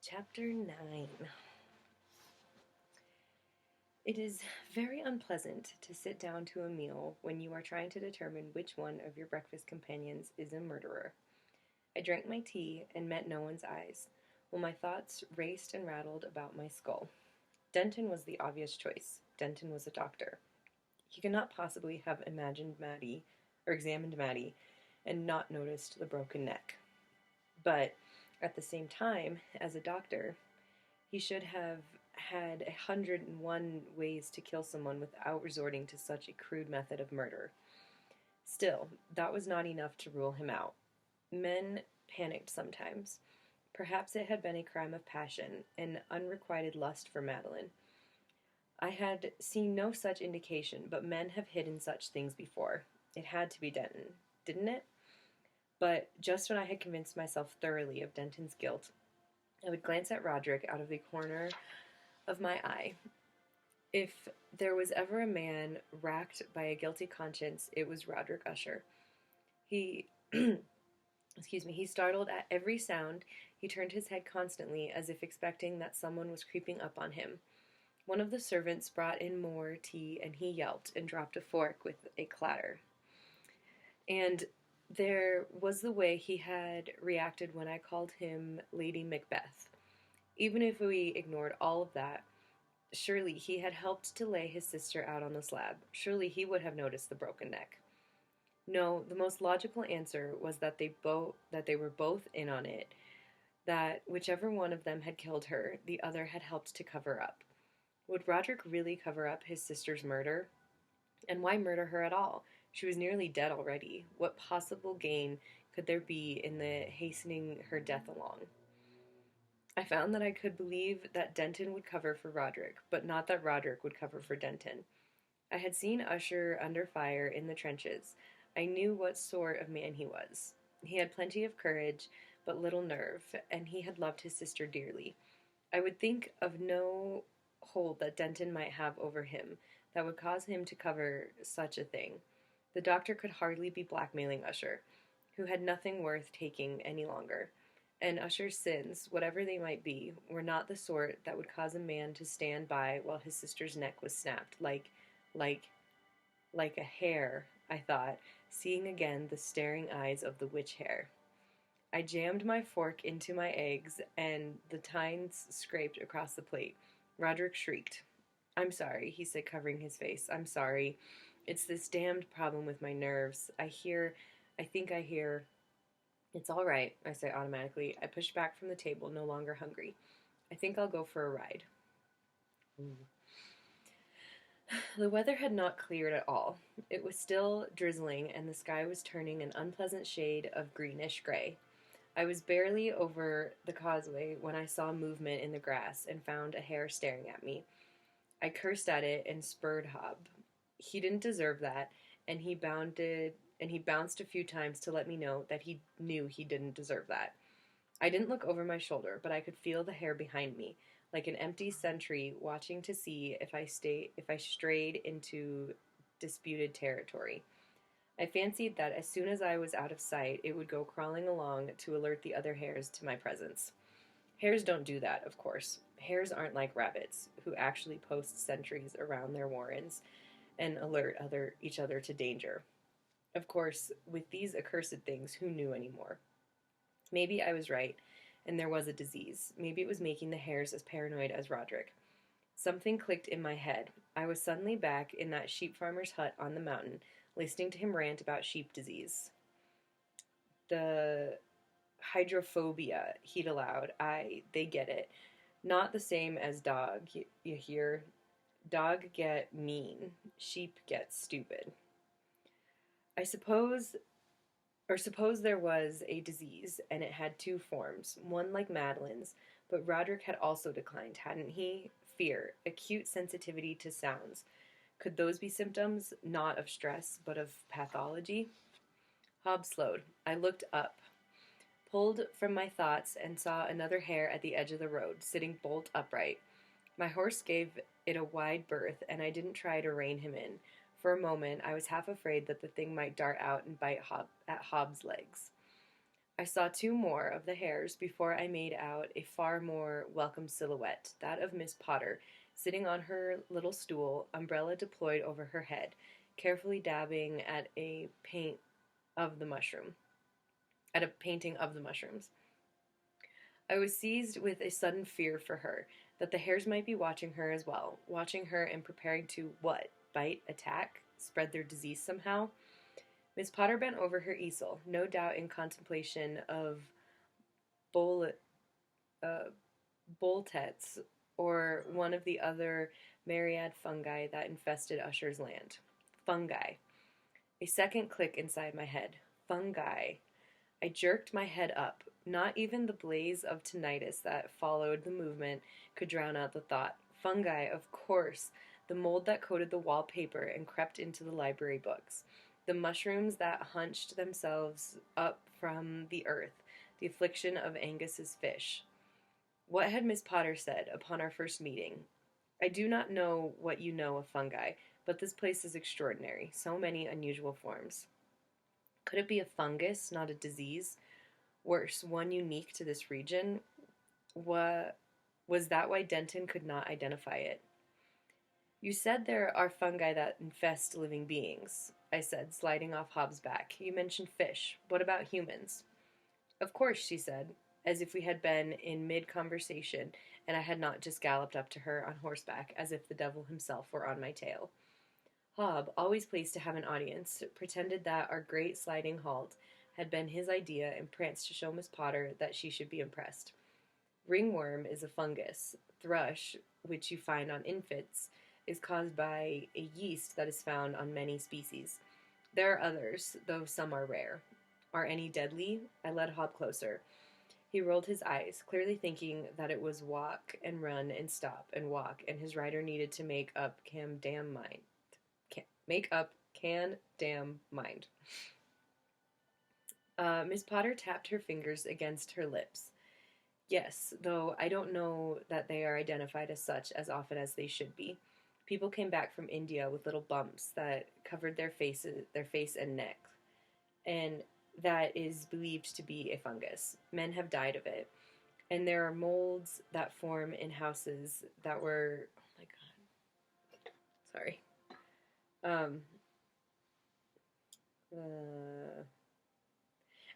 Chapter 9. It is very unpleasant to sit down to a meal when you are trying to determine which one of your breakfast companions is a murderer. I drank my tea and met no one's eyes, while my thoughts raced and rattled about my skull. Denton was the obvious choice. Denton was a doctor. He could not possibly have examined Maddie and not noticed the broken neck. But at the same time, as a doctor, he should have had 101 ways to kill someone without resorting to such a crude method of murder. Still, that was not enough to rule him out. Men panicked sometimes. Perhaps it had been a crime of passion, an unrequited lust for Madeline. I had seen no such indication, but men have hidden such things before. It had to be Denton, didn't it? But just when I had convinced myself thoroughly of Denton's guilt, I would glance at Roderick out of the corner of my eye. If there was ever a man racked by a guilty conscience, it was Roderick Usher. He, he startled at every sound. He turned his head constantly, as if expecting that someone was creeping up on him. One of the servants brought in more tea, and he yelped and dropped a fork with a clatter. And there was the way he had reacted when I called him Lady Macbeth. Even if we ignored all of that, surely he had helped to lay his sister out on the slab. Surely he would have noticed the broken neck. No, the most logical answer was that they were both in on it, that whichever one of them had killed her, the other had helped to cover up. Would Roderick really cover up his sister's murder? And why murder her at all? She was nearly dead already. What possible gain could there be in the hastening her death along? I found that I could believe that Denton would cover for Roderick, but not that Roderick would cover for Denton. I had seen Usher under fire in the trenches. I knew what sort of man he was. He had plenty of courage, but little nerve, and he had loved his sister dearly. I would think of no hold that Denton might have over him that would cause him to cover such a thing. The doctor could hardly be blackmailing Usher, who had nothing worth taking any longer. And Usher's sins, whatever they might be, were not the sort that would cause a man to stand by while his sister's neck was snapped, like a hare, I thought, seeing again the staring eyes of the witch hare. I jammed my fork into my eggs, and the tines scraped across the plate. Roderick shrieked. "I'm sorry," he said, covering his face. "I'm sorry. It's this damned problem with my nerves. I think I hear... It's all right," I say automatically. I push back from the table, no longer hungry. "I think I'll go for a ride." The weather had not cleared at all. It was still drizzling, and the sky was turning an unpleasant shade of greenish gray. I was barely over the causeway when I saw movement in the grass and found a hare staring at me. I cursed at it and spurred Hob. He didn't deserve that, and he bounced a few times to let me know that he knew he didn't deserve that. I didn't look over my shoulder, but I could feel the hare behind me, like an empty sentry watching to see if I strayed into disputed territory. I fancied that as soon as I was out of sight, it would go crawling along to alert the other hares to my presence. Hares don't do that, of course. Hares aren't like rabbits, who actually post sentries around their warrens and alert each other to danger. Of course, with these accursed things, who knew anymore? Maybe I was right, and there was a disease. Maybe it was making the hares as paranoid as Roderick. Something clicked in my head. I was suddenly back in that sheep farmer's hut on the mountain, listening to him rant about sheep disease. The hydrophobia, he'd allowed. They get it. Not the same as dog, you hear? Dog get mean. Sheep get stupid. Suppose there was a disease, and it had two forms, one like Madeline's, but Roderick had also declined, hadn't he? Fear, acute sensitivity to sounds. Could those be symptoms, not of stress, but of pathology? Hob slowed. I looked up, pulled from my thoughts, and saw another hare at the edge of the road, sitting bolt upright. My horse gave it a wide berth, and I didn't try to rein him in. For a moment, I was half afraid that the thing might dart out and bite at Hob's legs. I saw two more of the hairs before I made out a far more welcome silhouette, that of Miss Potter, sitting on her little stool, umbrella deployed over her head, carefully dabbing at a of the mushroom, at a painting of the mushrooms. I was seized with a sudden fear for her, that the hares might be watching her as well, watching her and preparing to what? Bite, attack, spread their disease somehow? Miss Potter bent over her easel, no doubt in contemplation of bol- uh, boltets or one of the other myriad fungi that infested Usher's land. Fungi. A second click inside my head. Fungi. I jerked my head up. Not even the blaze of tinnitus that followed the movement could drown out the thought. Fungi, of course. The mold that coated the wallpaper and crept into the library books. The mushrooms that hunched themselves up from the earth. The affliction of Angus's fish. What had Miss Potter said upon our first meeting? I do not know what you know of fungi, but this place is extraordinary. So many unusual forms. Could it be a fungus, not a disease? Worse, one unique to this region? Was that why Denton could not identify it? You said there are fungi that infest living beings, I said, sliding off Hobbs' back. You mentioned fish. What about humans? Of course, she said, as if we had been in mid-conversation and I had not just galloped up to her on horseback as if the devil himself were on my tail. Hob, always pleased to have an audience, pretended that our great sliding halt had been his idea and pranced to show Miss Potter that she should be impressed. Ringworm is a fungus. Thrush, which you find on infants, is caused by a yeast that is found on many species. There are others, though some are rare. Are any deadly? I led Hob closer. He rolled his eyes, clearly thinking that it was walk and run and stop and walk, and his rider needed to make up can damn mind. Miss Potter tapped her fingers against her lips. Yes, though I don't know that they are identified as such as often as they should be. People came back from India with little bumps that covered their face and neck, and that is believed to be a fungus. Men have died of it. And there are molds that form in houses that were, oh my god, sorry.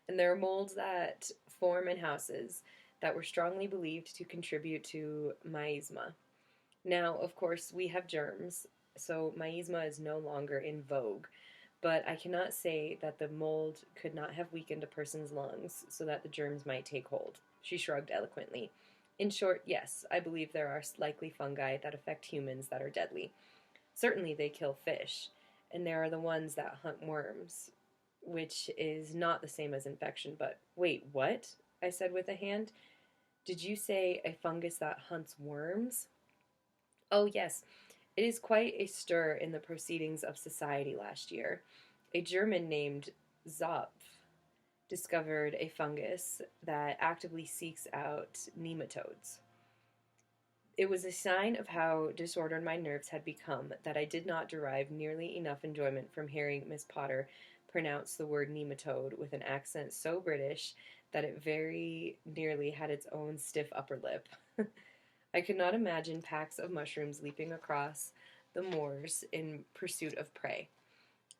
And there are molds that form in houses that were strongly believed to contribute to miasma. Now, of course, we have germs, so miasma is no longer in vogue, but I cannot say that the mold could not have weakened a person's lungs so that the germs might take hold. She shrugged eloquently. In short, yes, I believe there are likely fungi that affect humans that are deadly. Certainly they kill fish, and there are the ones that hunt worms, which is not the same as infection, but wait, what? I said with a hand. Did you say a fungus that hunts worms? Oh, yes. It is quite a stir in the proceedings of society last year. A German named Zopf discovered a fungus that actively seeks out nematodes. It was a sign of how disordered my nerves had become that I did not derive nearly enough enjoyment from hearing Miss Potter pronounce the word nematode with an accent so British that it very nearly had its own stiff upper lip. I could not imagine packs of mushrooms leaping across the moors in pursuit of prey.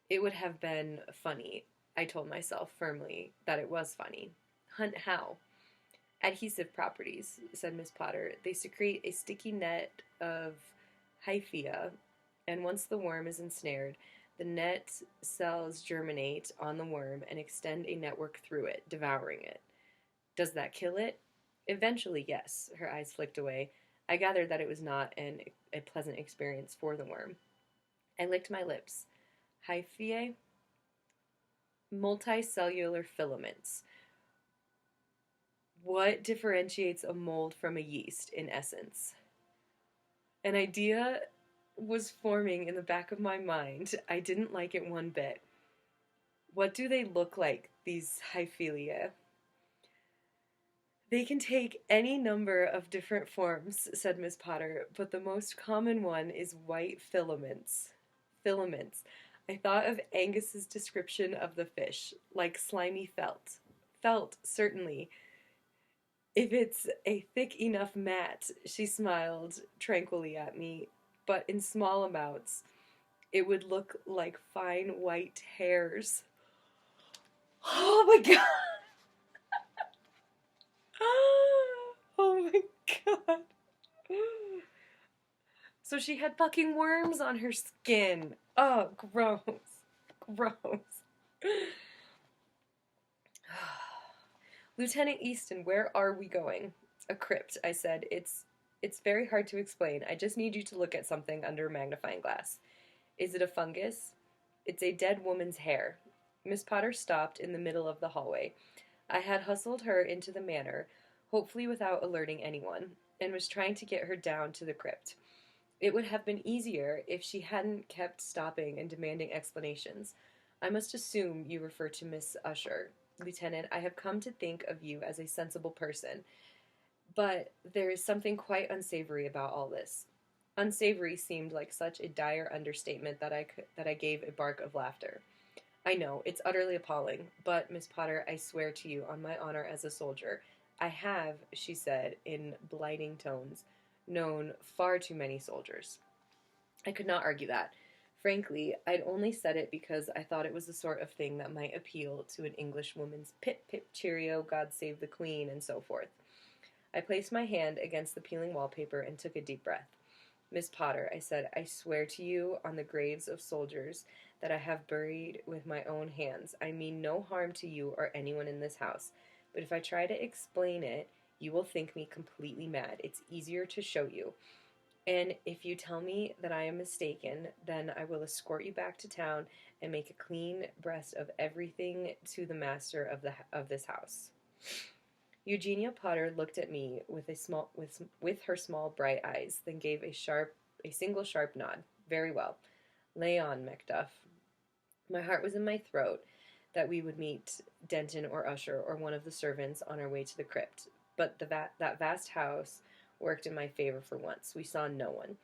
It would have been funny. I told myself firmly that it was funny. Hunt how? Adhesive properties, said Miss Potter. They secrete a sticky net of hyphea, and once the worm is ensnared, the net cells germinate on the worm and extend a network through it, devouring it. Does that kill it? Eventually, yes. Her eyes flicked away. I gathered that it was not a pleasant experience for the worm. I licked my lips. Hyphae? Multicellular filaments. What differentiates a mold from a yeast, in essence? An idea was forming in the back of my mind. I didn't like it one bit. What do they look like, these hyphalia? They can take any number of different forms, said Miss Potter, but the most common one is white filaments. Filaments. I thought of Angus's description of the fish, like slimy felt. felt, certainly. If it's a thick enough mat, she smiled tranquilly at me, but in small amounts, it would look like fine white hairs. Oh my god! Oh my god. So she had fucking worms on her skin. Oh, gross. Gross. Lieutenant Easton, where are we going? A crypt, I said. It's very hard to explain. I just need you to look at something under a magnifying glass. Is it a fungus? It's a dead woman's hair. Miss Potter stopped in the middle of the hallway. I had hustled her into the manor, hopefully without alerting anyone, and was trying to get her down to the crypt. It would have been easier if she hadn't kept stopping and demanding explanations. I must assume you refer to Miss Usher. Lieutenant, I have come to think of you as a sensible person, but there is something quite unsavory about all this. Unsavory seemed like such a dire understatement that I gave a bark of laughter. I know, it's utterly appalling, but, Miss Potter, I swear to you, on my honor as a soldier, I have, she said in blighting tones, known far too many soldiers. I could not argue that. Frankly, I'd only said it because I thought it was the sort of thing that might appeal to an Englishwoman's pip pip cheerio, God save the Queen, and so forth. I placed my hand against the peeling wallpaper and took a deep breath. Miss Potter, I said, I swear to you on the graves of soldiers that I have buried with my own hands. I mean no harm to you or anyone in this house, but if I try to explain it, you will think me completely mad. It's easier to show you. And if you tell me that I am mistaken, then I will escort you back to town and make a clean breast of everything to the master of this house. Eugenia Potter looked at me with her small bright eyes, then gave a single sharp nod. Very well. Lay on, Macduff. My heart was in my throat that we would meet Denton or Usher or one of the servants on our way to the crypt, but that vast house worked in my favor for once. We saw no one.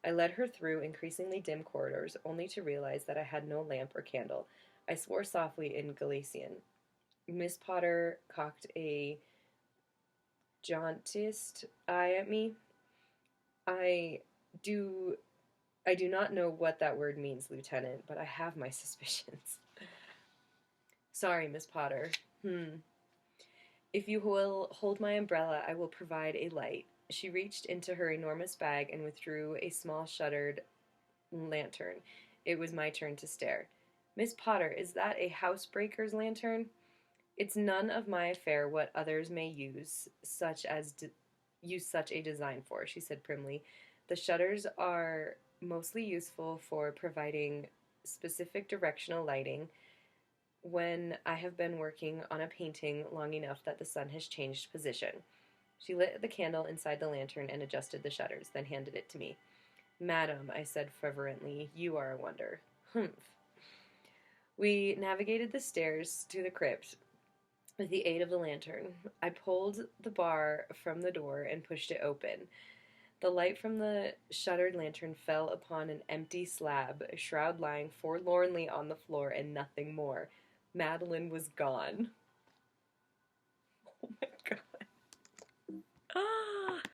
I led her through increasingly dim corridors, only to realize that I had no lamp or candle. I swore softly in Galician. Miss Potter cocked a jaundiced eye at me. I do I do not know what that word means, Lieutenant, but I have my suspicions. Sorry, Miss Potter. If you will hold my umbrella, I will provide a light. She reached into her enormous bag and withdrew a small shuttered lantern. It was my turn to stare. Miss Potter, is that a housebreaker's lantern? It's none of my affair what others may use such a design for, she said primly. The shutters are mostly useful for providing specific directional lighting when I have been working on a painting long enough that the sun has changed position. She lit the candle inside the lantern and adjusted the shutters, then handed it to me. Madam, I said fervently, you are a wonder. Humph. We navigated the stairs to the crypt with the aid of the lantern. I pulled the bar from the door and pushed it open. The light from the shuttered lantern fell upon an empty slab, a shroud lying forlornly on the floor, and nothing more. Madeline was gone. Oh my god. Ah!